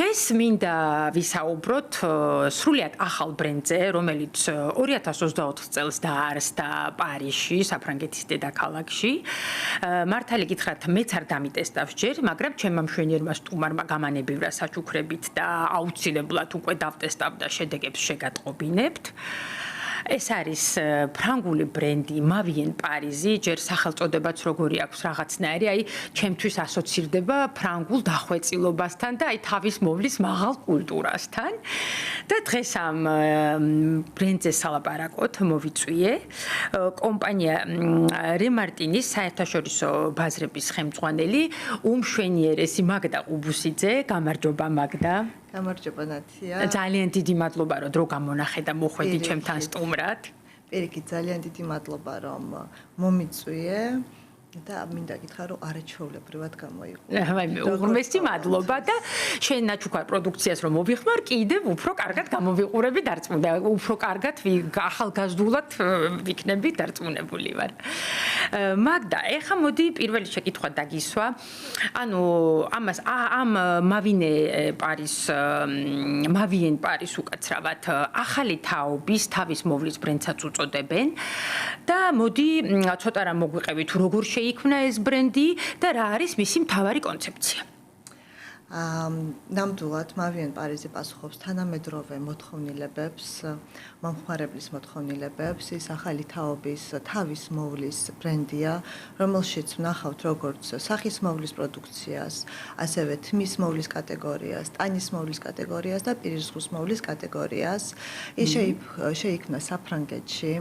დღეს მინდა ვისაუბროთ სრულიად ახალ ბრენდზე, რომელიც 2024 წელს დაარსდა პარიზში, საფრანგეთის დედაქალაქში. მართალი გითხრათ, მეც არ დამიტესტავს ჯერ, მაგრამ ჩემმა მშვენიერმა სტუმარმა გამანებივრა საჩუქრებით და აუცილებლად უკვე დავტესტავდა შედეგებს შეგატყობინებთ. ეს არის ფრანგული ბრენდი Mavien Paris-ი, ჯერ სახელწოდებაც როგორი აქვს რაღაცნაირი, აი ჩემთვის ასოცირდება ფრანგულ დახვეწილობასთან და აი თავის მოვლის მაღალ კულტურასთან. და დღეს ამ ბრენდზე სალაპარაკოთ მოვიწვიე. კომპანია Remartinis საერთაშორისო ბაზრების ხელმძღვანელი უმშვენიერესი მაგდა ყუბუსიძე, გამარჯობა მაგდა. გამარჯობა ნათია. ძალიან დიდი მადლობა რომ დრო გამონახე და მოხვედი ჩემთან სტუმრად. პირიქით ძალიან დიდი მადლობა რომ მომიწვიე და მინდა გითხრა რომ არაჩვეულებრივად გამოიყო. უღრმესი მადლობა და შენ ნაჩუქარ პროდუქციას რომ მოვიხმარ, კიდევ უფრო კარგად გამოვიყურები დარწმუნდა. უფრო კარგად ახალგაზრდულად ვიქნები დარწმუნებული ვარ. მაგდა, ეხლა მოდი პირველი შეკითხვა დაგისვა. ანუ ამ Mavien Paris უკაცრავად ახალი თაობის თავის მოვლის ბრენდსაც უწოდებენ და მოდი ცოტა რამ მოგვიყევი თუ როგორ შეიქმნა ეს ბრენდი და რა არის მისი მთავარი კონცეფცია. ნამდვილად Mavien Paris-ი პასუხობს თანამედროვე მოთხოვნილებებს, მომხმარებლის მოთხოვნილებებს, ის ახალი თაობის თავის მოვლის ბრენდია, რომელშიც ვნახავთ როგორც სახის მოვლის პროდუქციას, ასევე თმის მოვლის კატეგორიას, ტანის მოვლის კატეგორიას და პირისღრუს მოვლის კატეგორიას. ის შეიქმნა საფრანგეთში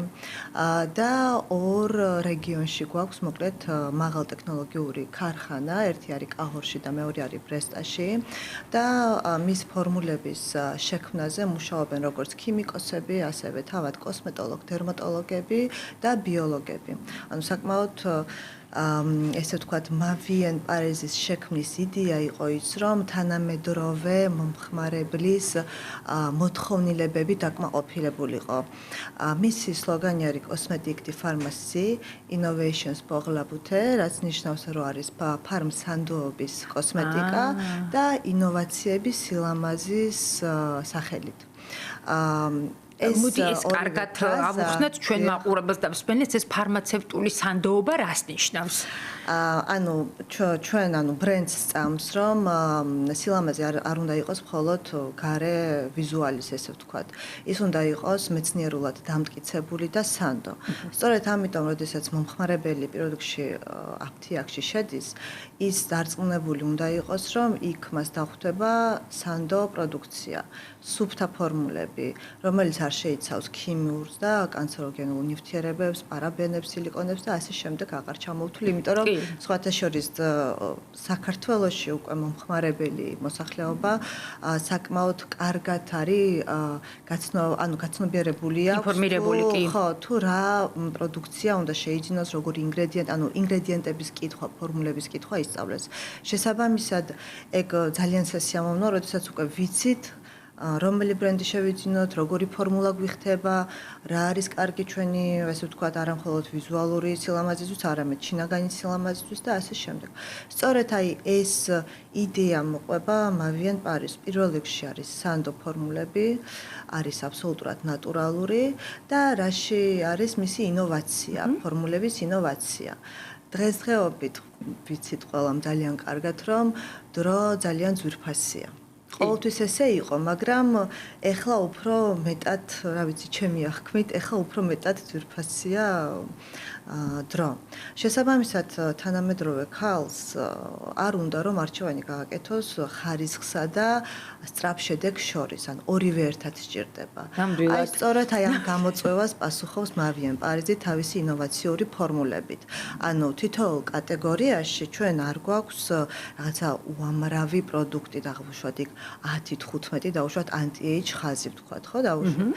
და ორ რეგიონში გვაქვს მოკლედ მაღალტექნოლოგიური ქარხანა, ერთი არის კაჰორში და მეორე არის ბრესტაში. და მის ფორმულების შექმნაზე მუშაობენ როგორც ქიმიკოსები, ასევე თავად კოსმეტოლოგ, დერმატოლოგები და ბიოლოგები. ანუ საკმაოდ ესე ვთქვათ, Mavien Paris-ის შექმნის იდეა იყო ის, რომ თანამედროვე მომხმარებლის მოთხოვნილებები დაკმაყოფილებულიყო. მისი სლოგანი არის Cosmetic de Pharmacie, Innovations pour la beauté, რაც ნიშნავს, რომ არის ფარმსანდოობის კოსმეტიკა და ინოვაციების სილამაზის სახელით. მოდი ეს კარგად ავუხსნათ ჩვენ მაყურებელს და მსმენელს ეს ფარმაცევტული სანდოობა რას ნიშნავს? ანუ ჩვენ ბრენდს წამს რომ სილამაზე არ უნდა იყოს მხოლოდ გარე ვიზუალის ესე ვთქვათ. ის უნდა იყოს მეცნიერულად დამტკიცებული და სანდო. სწორედ ამიტომ, როდესაც მომხმარებელი პროდუქტში აფთიაქში შედის, ის დარწმუნებული უნდა იყოს, რომ იქ მას დახვდება სანდო პროდუქცია, სუფთა ფორმულები, რომელიც არ შეიცავს ქიმიურს და კანცეროგენულ ნივთიერებებს, პარაბენებს, სილიკონებს და ასე შემდეგ აღარ ჩამოვთვლი, იმიტომ რომ სხვათა შორის საქართველოში უკვე მომხმარებელი მოსახლეობა საკმაოდ კარგად არის გაცნობიერებულია, ინფორმირებული კი. ხო, თუ რა პროდუქცია უნდა შეიძინოს, როგორი ინგრედიენტი, ინგრედიენტების კითხვა, ფორმულების კითხვა ისწავლეს. შესაბამისად, ეგ ძალიან სასიამოვნოა, როდესაც უკვე ვიცით რომელი ბრენდი შევიძინოთ, როგორი ფორმულა გვიხდება, რა არის კარგი ჩვენი, ესე ვთქვათ, არა მხოლოდ ვიზუალური სილამაზისთვის, არამედ შინაგანი სილამაზისთვის და ასე შემდეგ. სწორედ აი ეს იდეა მოყვება Mavien Paris. პირველ რიგში არის სანდო ფორმულები, არის აბსოლუტურად ნატურალური და რაში არის მისი ინოვაცია, ფორმულების ინოვაცია. დღესდღეობით ვიცით ყველამ ძალიან კარგად, რომ დრო ძალიან ძვირფასია. ყოველთვის ესე იყო, მაგრამ ეხლა უფრო მეტად, რა ვიცი, ჩემი აღქმით, ეხლა უფრო მეტად ძვირფასია დრო. შესაბამისად, თანამედროვე ქალს არ უნდა რომ არჩევანი გააკეთოს ხარისხსა და სწრაფ შედეგს შორის, ან ორივე ერთად სჭირდება. აი სწორედ ამ გამოწვევას პასუხობს Mavien Paris-ი თავისი ინოვაციური ფორმულებით. ანუ თითოეულ კატეგორიაში ჩვენ არ გვაქვს რაღაცა უამრავი პროდუქტი დაუშვათ იქ 10-15 დაუშვათ anti-age ხაზი ვთქვათ, ხო, დაუშვათ.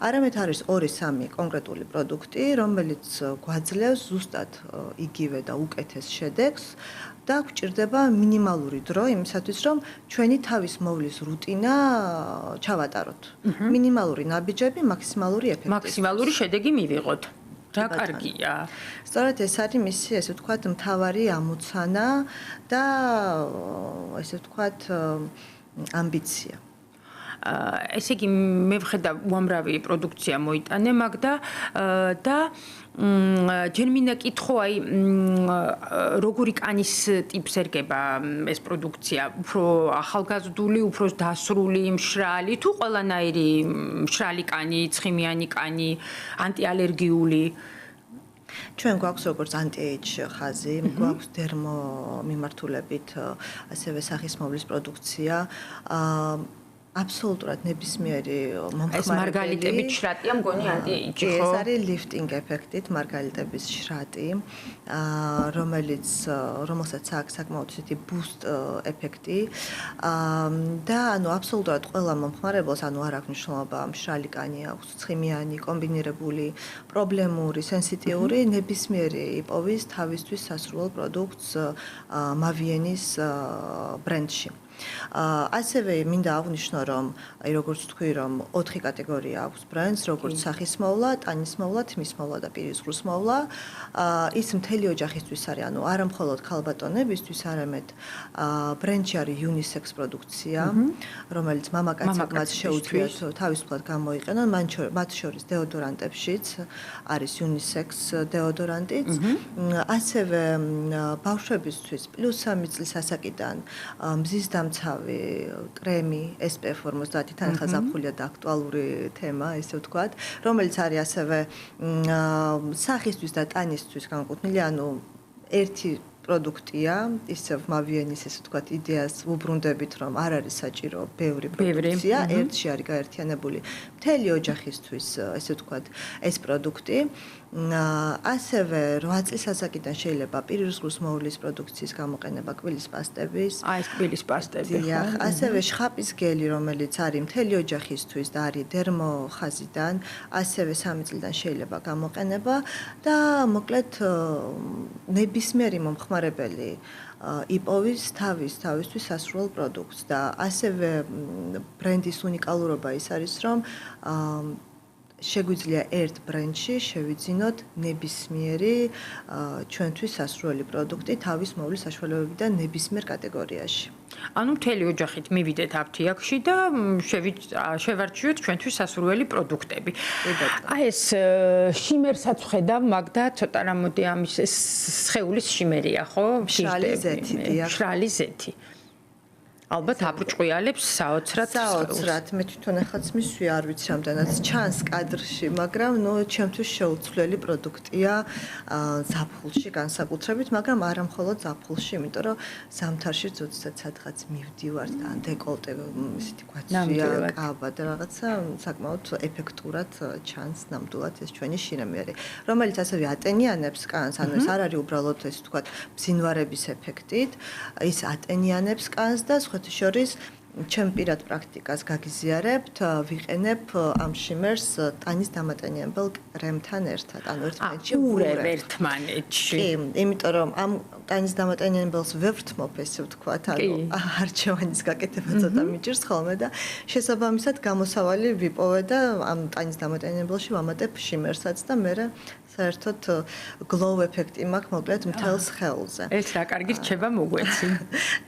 არამედ არის 2-3 კონკრეტული პროდუქტი, რომელიც გვაძლევს ზუსტად იგივე და უკეთეს შედეგს და გვჭირდება მინიმალური დრო იმისათვის, რომ ჩვენი თავის მოვლის რუტინა ჩავატაროთ. მინიმალური ნაბიჯები, მაქსიმალური ეფექტი. მაქსიმალური შედეგი მივიღოთ. რა კარგია. სწორედ ეს არის მისი, ესე ვთქვათ, მთავარი ამოცანა და ესე ვთქვათ, ამბიცია. ესე იგი მე ვხედავ უამრავი პროდუქცია მოიტანე მაგ და ჯერ მინდა კითხო აი როგორი კანის ტიპს ერგება ეს პროდუქცია უფრო ახალგაზრდული უფრო დასრული მშრალი თუ ყველანაირი მშრალი კანი ცხიმიანი კანი ანტიალერგიული ჩვენ გვაქვს როგორც anti-age ხაზი, გვაქვს დერმო მიმართულებით ასევე სახისმოვლის პროდუქცია. აბსოლუტურად ნებისმიერი მომხმარებელი. ეს მარგალიტებით შრატია მგონი anti-age ხო? ეს არის lifting ეფექტით მარგალიტების შრატი, რომელსაც აქვს საკმაოდ ისეთი boost ეფექტი. და ანუ აბსოლუტურად ყველა მომხმარებელს ანუ არ აქვს მნიშვნელობა მშრალი კანი აქვს, ცხიმიანი, კომბინირებული, პრობლემური, სენსიტიური, ნებისმიერი იპოვის თავისთვის სასურველ პროდუქტს Mavienis ბრენდში. ასევე მინდა აღვნიშნო, რომ აი როგორც თქვი, რომ 4 კატეგორია აქვს ბრენდს, როგორც სახისმოვლა, ტანისმოვლა, თმისმოვლა და პირისყრუსმოვლა. ის მთელი ოჯახისთვის არის, ანუ არა მხოლოდ ქალბატონებისთვის, არამედ ბრენდში არის unisex პროდუქცია, რომელიც მამაკაცებმაც შეუძლიათ თავისუფლად გამოიყენონ, მათ შორის დეოდორანტებშიც არის unisex დეოდორანტიც. ასევე ბავშვებისთვის +3 წლის ასაკიდან მზის დამცავი კრემი SPF 50 თან ახლა ზაფხულია და აქტუალური თემა, ესე ვთქვათ, რომელიც არის ასევე სახისთვის და ტანისთვის განკუთვნილი, ანუ ერთი პროდუქტია, ისევ Mavienis, ესე ვთქვათ, იდეას ვუბრუნდებით, რომ არ არის საჭირო ბევრი პროდუქცია, ერთში არის გაერთიანებული მთელი ოჯახისთვის, ესე ვთქვათ, ეს პროდუქტი. ასევე 8 წლის ასაკიდან შეიძლება პირისყრუს მოვლის პროდუქციის გამოყენება კბილის პასტების. აი ეს კბილის პასტები. დიახ, ასევე შხაპის გელი, რომელიც არის მთელი ოჯახისთვის და არის დერმო ხაზიდან, ასევე 3 წლიდან შეიძლება გამოყენება და მოკლედ ნებისმიერი მომხმარებელი იპოვის თავისთვის სასურველ პროდუქტს და ასევე ბრენდის უნიკალურობა ის არის, რომ შეგვიძლია ერთ ბრენდში შევიძინოთ ნებისმიერი ჩვენთვის სასურველი პროდუქტი თავის მოვლის საშუალებებიდან ნებისმიერ კატეგორიაში. ანუ მთელი ოჯახით მივიდეთ აფთიაქში და შევარჩიოთ ჩვენთვის სასურველი პროდუქტები. აი ეს შიმერსაც ვხედავ, მაგდა ცოტა რამოდი ამის სხეულის შიმერია, ხო? მშრალი ზეთი, დიახ. მშრალი ზეთი. ალბათ აბრჭყიალებს საოცრად. მე თვითონ ახაც მისვი არ ვიცი რამდენად ჩანს კადრში, მაგრამ ჩემთვის შეუცვლელი პროდუქტია ზაფხულში განსაკუთრებით, მაგრამ არა მხოლოდ ზაფხულში, იმიტომ რომ ზამთარში ზოგადად სადღაც მივდივარ და დეკოლტე ისეთი გვაცვია, კაბა და რაღაცა საკმაოდ ეფექტურად ჩანს ნამდვილად ეს ჩვენი შინამიერი, რომელიც ასევე ატენიანებს კანს, ანუ ეს არ არის უბრალოდ ეს ვთქვათ ბზინვარების ეფექტით, ის ატენიანებს კანს და შორის ჩემ პირად პრაქტიკას გაგიზიარებთ, ვიყენებ ამ შიმერს ტანის დამატენებელ კრემთან ერთად, ანუ ერთმანეთში ვურევ ერთმანეთში. კი, იმიტომ რომ ამ ტანის დამატენებელს ვევრთმობ, ესე ვთქვათ, ანუ არჩევანის გაკეთება ცოტა მიჭირს ხოლმე და შესაბამისად გამოსავალი ვიპოვე და ამ ტანის დამატენებელში ვამატებ შიმერსაც და მე საერთოდ glow ეფექტი მაქვს მოკლედ მთელ სხეულზე. ეს რა კარგი რჩება მოგვეცი.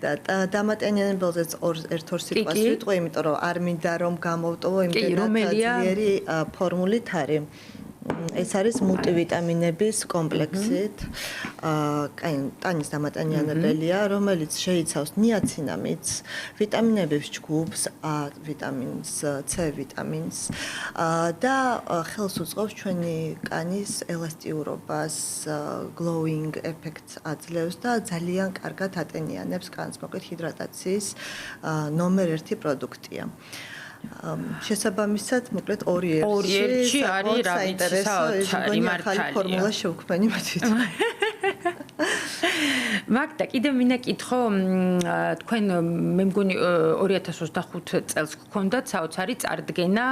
და დამატენებელზეც ერთ-ორ სიტყვას ვიტყვი, იმიტომ რომ არ მინდა რომ გამოვტოვო იმდენად ძლიერი ფორმულით არის. ეს არის მულტივიტამინების კომპლექსით. ტანის დამატენებელია, რომელიც შეიცავს ნიაცინამიდს, ვიტამინების ჯგუფს, A ვიტამინს, C ვიტამინს და ხელს უწყობს ჩვენი კანის ელასტიურობას, glowing ეფექტს აძლევს და ძალიან კარგად ატენიანებს კანს, მოკლედ ჰიდრატაციის ნომერ 1 პროდუქტია. შესაბამისად, მოკლედ 2-1-ში არის რა ვიცი საოცარი მართალია. ფორმულა შევქმნი მათით. მაგდა კიდე მინდა კითხო, თქვენ მე მგონი 2025 წელს გქონდათ საოცარი წარდგენა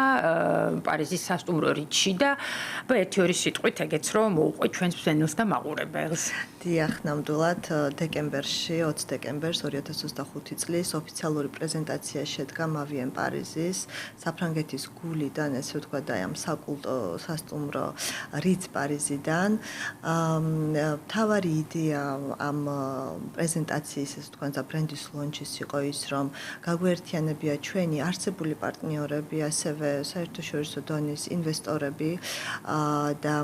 პარიზის სასტუმრო რიჩში და ერთი-ორი სიტყვით ეგეც რომ მოუყვე ჩვენს მსმენელს და მაყურებელს. დიახ, ნამდვილად დეკემბერში, 20 დეკემბერს 2025 წლის ოფიციალური პრეზენტაცია შედგა Mavien პარიზის საფრანგეთის გულიდან, ესე ვთქვათ, და ამ საკულტო სასტუმრო რიც პარიზიდან. თავარი იდეა ამ პრეზენტაციის, ესე თქვა, და ბრენდის ლონჩის იყო ის, რომ გაგვერთიანებია ჩვენი არსებული პარტნიორები, ასევე საერთაშორისო დონის ინვესტორები და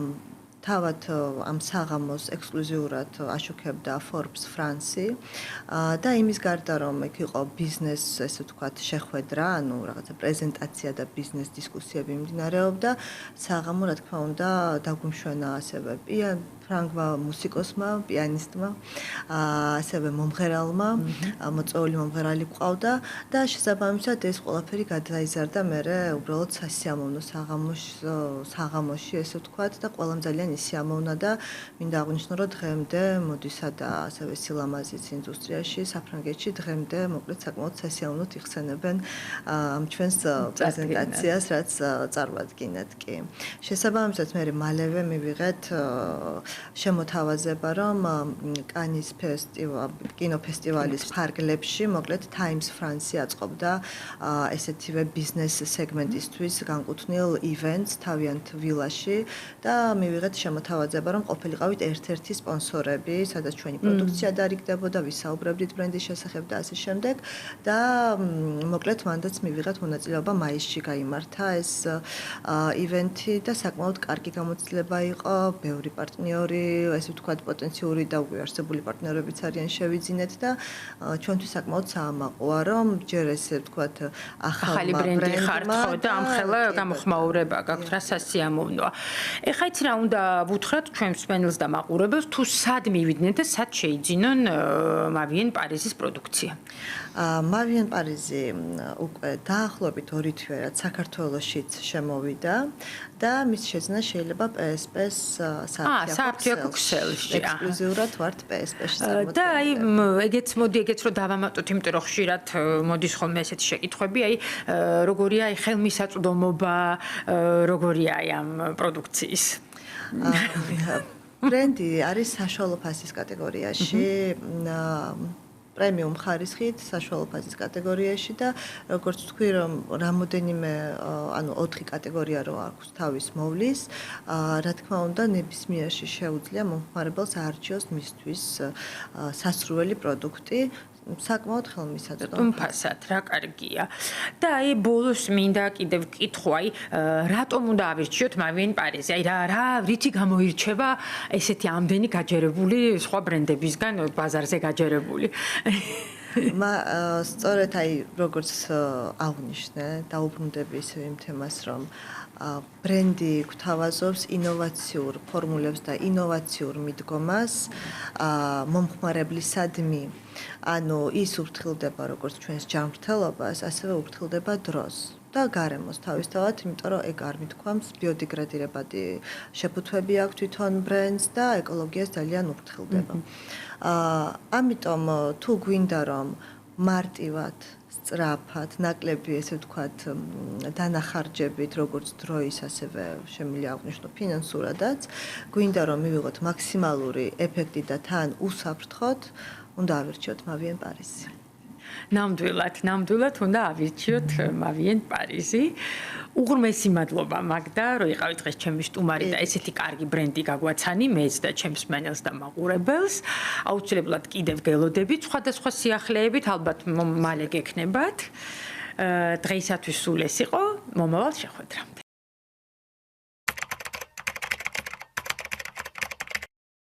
თავად ამ საღამოს ექსკლუზიურად აშუქებდა Forbes France და იმის გარდა რომ იქ იყო ბიზნეს, ესე ვთქვათ, შეხვედრა, ანუ რაღაცა პრეზენტაცია და ბიზნეს დისკუსიები მიმდინარეობდა, საღამო რა თქმა უნდა დაგვიმშვენა ასევე ფრანგმა მუსიკოსმა, პიანისტმა, ასევე მომღერალმა, მოწვეული მომღერალი ყავდა და შესაბამისად ეს ყველაფერი გადაიზარდა მერე უბრალოდ სასიამოვნო საღამოში, ესე ვთქვათ, და ყველამ ძალიან ისიამოვნა და მინდა აღვნიშნო, რომ დღემდე მოდისა და ასევე სილამაზის ინდუსტრიაში, საფრანგეთში დღემდე მოკლედ საკმაოდ სასიამოვნოდ იხსენებენ ამ ჩვენს პრეზენტაციას, რაც წარვადგინეთ კი. შესაბამისად მე მალევე მივიღეთ შემოთავაზება, რომ კანის კინოფესტივალის ფარგლებში, მოკლედ Times France აწყობდა ესეთივე ბიზნეს სეგმენტისთვის განკუთვნილ ივენტს თავიანთ ვილაში და მივიღეთ შემოთავაზება, რომ ყოფილიყავით ერთ-ერთი სპონსორები, სადაც ჩვენი პროდუქცია დარიგდებოდა, ვისაუბრებდით ბრენდის შესახებ და ასე შემდეგ და მოკლედ მანდაც მივიღეთ მონაწილეობა მაისში გაიმართა ეს ივენთი და საკმაოდ კარგი გამოცდილება იყო, ბევრი პარტნიორი, ესე ვთქვათ, პოტენციური და უკვე არსებული პარტნიორებიც არიან შევიძინეთ და ჩვენთვის საკმაოდ საამაყოა, რომ ჯერ ესე ვთქვათ, ახალი ბრენდი ხართ ხო და ამხელა გამოხმაურება გაქვთ, რა სასიამოვნოა. ეხლა იცი რა უნდა ვუთხრათ ჩვენ მსმენელს და მაყურებელს, თუ სად მივიდნენ და სად შეიძინონ Mavien Paris-ის პროდუქცია? Mavien Paris-ი უკვე დაახლოებით 2 თვე რაც საქართველოშიც შემოვიდა და მის შეძენა შეიძლება PSP-ს სააფთიაქო ქსელში. ექსკლუზიურად ვართ PSP-ში წარმოდგენილი. და აი ეგეც რომ დავამატოთ, იმიტომ რომ ხშირად მოდის ხოლმე ესეთი შეკითხვები, აი როგორია აი ხელმისაწვდომობა, როგორია აი ამ პროდუქციის? ბრენდი არის საშუალო ფასის კატეგორიაში, პრემიუმ ხარისხით საშუალო ფასის კატეგორიაში და როგორც თქვი, რომ რამოდენიმე, ანუ 4 კატეგორია რო აქვს თავის მოვლის, რა თქმა უნდა, ნებისმიერში შეუძლია მომხმარებელს აარჩიოს მისთვის სასურველი პროდუქტი. საკმაოდ ხელმისაწვდომი. თუმფასად, რა კარგია. და აი ბოლოს მინდა კიდევ ვკითხო, აი რატომ უნდა ავირჩიოთ Mavien Paris-ი? აი რა რითი გამოირჩევა ესეთი ამდენი გაჯერებული სხვა ბრენდებისგან ბაზარზე გაჯერებული? სწორედ აი როგორც აღნიშნე, დაუბრუნდები ისევ იმ თემას, რომ ბრენდი გვთავაზობს ინოვაციურ ფორმულებს და ინოვაციურ მიდგომას მომხმარებლისადმი. ანუ ის ურთილდება როგორც ჩვენს ჯანმრთელობას, ასევე ურთილდება დროს და გარემოს თავისთავად, იმიტომ რომ ეგ არ მithქვამს ბიოდეგრადირებადი შეფუთვები აქვს თვითონ ბრენდს და ეკოლოგიას ძალიან ურთილდება. ამიტომ თუ გვინდა რომ მარტივად სწრაფად, ნაკლები, ესე ვთქვათ, დანახარჯებით, როგორც დროის, ასევე შემიძლია აღვნიშნო ფინანსურადაც, გვინდა რომ მივიღოთ მაქსიმალური ეფექტი და თან უსაფრთხოდ, უნდა ავირჩიოთ Mavien Paris-ი. ნამდვილად უნდა ავირჩიოთ Mavien Paris-ი. უღრმესი მადლობა მაგდა, რომ იყავით დღეს ჩემი სტუმარი და ესეთი კარგი ბრენდი გაგვაცანი მეც და ჩემს მსმენელს და მაყურებელს. აუცილებლად კიდევ გელოდებით სხვადასხვა სიახლეებით, ალბათ მალე გექნებათ. დღეისათვის სულ ეს იყო, მომავალ შეხვედრამდე.